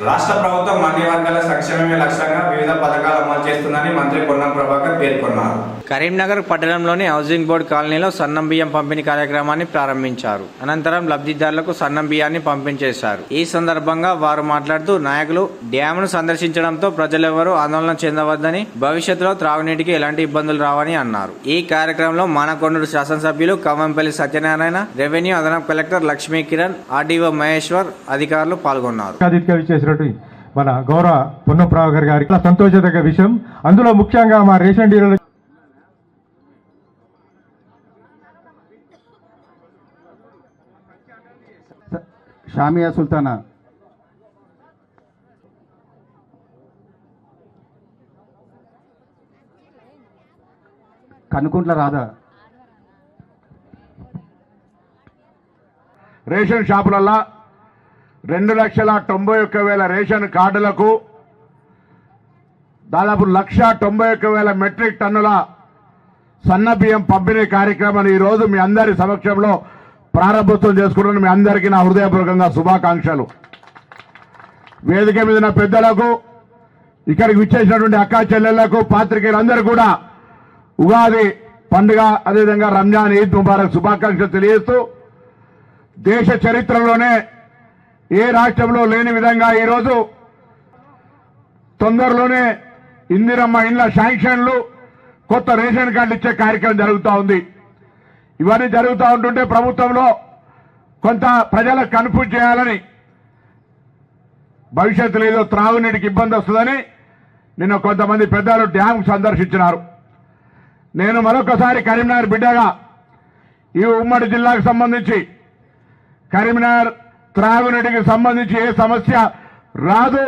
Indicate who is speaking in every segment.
Speaker 1: రాష్ట్ర ప్రభుత్వం అన్ని వర్గాల సంక్షేమమే లక్ష్యంగా వివిధ పథకాలు అమలు చేస్తుందని మంత్రి పొన్నం ప్రభాకర్ పేర్కొన్నారు. కరీంనగర్ పట్టణంలోని హౌసింగ్ బోర్డు కాలనీలో సన్నం బియ్యం పంపిణీ కార్యక్రమాన్ని ప్రారంభించారు. అనంతరం లబ్ధిదారులకు సన్నం బియ్యాన్ని పంపించేశారు. ఈ సందర్భంగా వారు మాట్లాడుతూ నాయకులు డ్యామును సందర్శించడంతో ప్రజలెవరూ ఆందోళన చెందవద్దని, భవిష్యత్తులో త్రాగునీటికి ఎలాంటి ఇబ్బందులు రావని అన్నారు. ఈ కార్యక్రమంలో మానకొండూరు శాసనసభ్యులు కవంపల్లి సత్యనారాయణ, రెవెన్యూ అదనపు కలెక్టర్ లక్ష్మీ కిరణ్, ఆర్డీఓ మహేశ్వర్ అధికారులు పాల్గొన్నారు.
Speaker 2: మన గౌరవ పొన్నం ప్రభాకర్ గారికి సంతోషదగ్గ విషయం. అందులో ముఖ్యంగా మా రేషన్ డీలర్లు షామియా సుల్తానా, కనుకుంట్ల రాధా,
Speaker 3: రేషన్ షాపులల్లో 2,91,000 రేషన్ కార్డులకు దాదాపు 1,91,000 మెట్రిక్ టన్నుల సన్న బియ్యం పంపిణీ కార్యక్రమాన్ని ఈరోజు మీ అందరి సమక్షంలో ప్రారంభోత్సవం చేసుకుంటున్న మీ అందరికీ నా హృదయపూర్వకంగా శుభాకాంక్షలు. వేదిక మీద ఉన్న పెద్దలకు, ఇక్కడికి విచ్చేసినటువంటి అక్కా చెల్లెళ్లకు, పాత్రికేయులందరూ కూడా ఉగాది పండుగ, అదేవిధంగా రంజాన్, ఈద్ ముబారక్ శుభాకాంక్షలు తెలియజేస్తూ, దేశ చరిత్రలోనే ఏ రాష్ట్రంలో లేని విధంగా ఈరోజు తొందరలోనే ఇందిరమ్మ ఇండ్ల శాంక్షన్లు, కొత్త రేషన్ కార్డు ఇచ్చే కార్యక్రమం జరుగుతూ ఉంది. ఇవన్నీ జరుగుతూ ఉంటుంటే ప్రభుత్వంలో కొంత ప్రజలకు కన్ఫ్యూజ్ చేయాలని, భవిష్యత్తులో ఏదో త్రాగునీటికి ఇబ్బంది వస్తుందని నిన్న కొంతమంది పెద్దలు డ్యామ్ సందర్శించినారు. నేను మరొకసారి కరీంనగర్ బిడ్డగా ఈ ఉమ్మడి జిల్లాకు సంబంధించి కరీంనగర్ త్రాగునీటికి సంబంధించి ఏ సమస్య రాదు,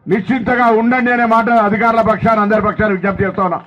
Speaker 3: నిశ్చింతగా ఉండండి అనే మాట అధికారుల పక్షాన, అందరి పక్షాన్ని విజ్ఞప్తి చేస్తా ఉన్నా.